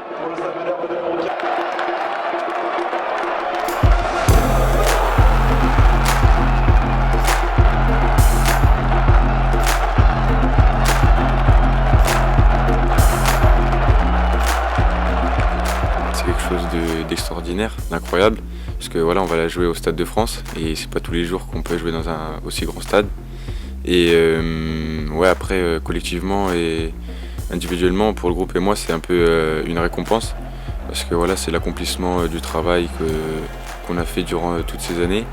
C'est quelque chose d'extraordinaire, d'incroyable, parce que voilà, on va la jouer au Stade de France et c'est pas tous les jours qu'on peut jouer dans un aussi grand stade. Et ouais, après collectivement et individuellement pour le groupe et moi, c'est un peu une récompense parce que voilà, c'est l'accomplissement du travail qu'on a fait durant toutes ces années.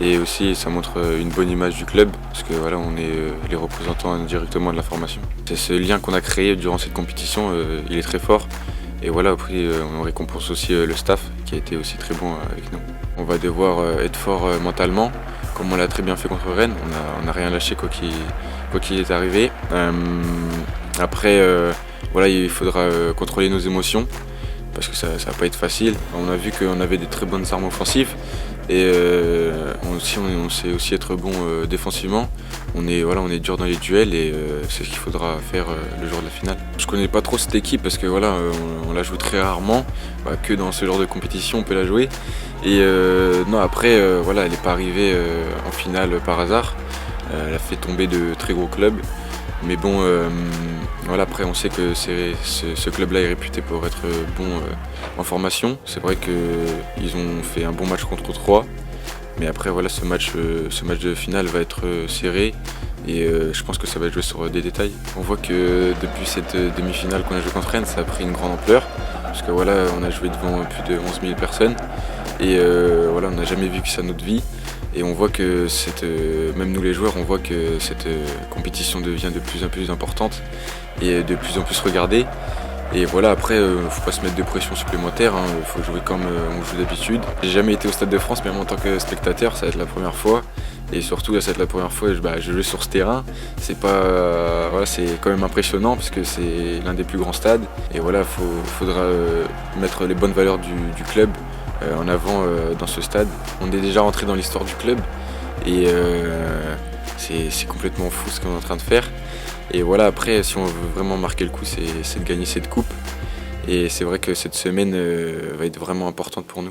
Et aussi, ça montre une bonne image du club, parce que voilà, on est les représentants directement de la formation. C'est ce lien qu'on a créé durant cette compétition, il est très fort. Et voilà, après, on récompense aussi le staff, qui a été aussi très bon avec nous. On va devoir être fort mentalement, comme on l'a très bien fait contre Rennes. On n'a rien lâché quoi qu'il est arrivé. Après, voilà, il faudra contrôler nos émotions, parce que ça va pas être facile. On a vu qu'on avait des très bonnes armes offensives et on sait aussi être bon défensivement. On est dur dans les duels et c'est ce qu'il faudra faire le jour de la finale. Je connais pas trop cette équipe parce que voilà, on la joue très rarement, que dans ce genre de compétition on peut la jouer. Et non, après voilà, elle n'est pas arrivée en finale par hasard. Elle a fait tomber de très gros clubs. Mais bon, voilà, après on sait que ce club-là est réputé pour être bon en formation. C'est vrai qu'ils ont fait un bon match contre Troyes. Mais après voilà, ce match de finale va être serré et je pense que ça va jouer sur des détails. On voit que depuis cette demi-finale qu'on a joué contre Rennes, ça a pris une grande ampleur. Parce que voilà, on a joué devant plus de 11 000 personnes. Et voilà, on n'a jamais vécu ça de notre vie. Et on voit que même nous les joueurs, on voit que cette compétition devient de plus en plus importante et de plus en plus regardée. Et voilà, après, faut pas se mettre de pression supplémentaire, faut jouer comme on joue d'habitude. J'ai jamais été au Stade de France, même en tant que spectateur, ça va être la première fois. Et surtout, là, ça va être la première fois que je joue sur ce terrain. C'est quand même impressionnant parce que c'est l'un des plus grands stades. Et voilà, faudra mettre les bonnes valeurs du club en avant dans ce stade. On est déjà rentré dans l'histoire du club et c'est complètement fou ce qu'on est en train de faire. Et voilà, après, si on veut vraiment marquer le coup, c'est de gagner cette coupe. Et c'est vrai que cette semaine va être vraiment importante pour nous.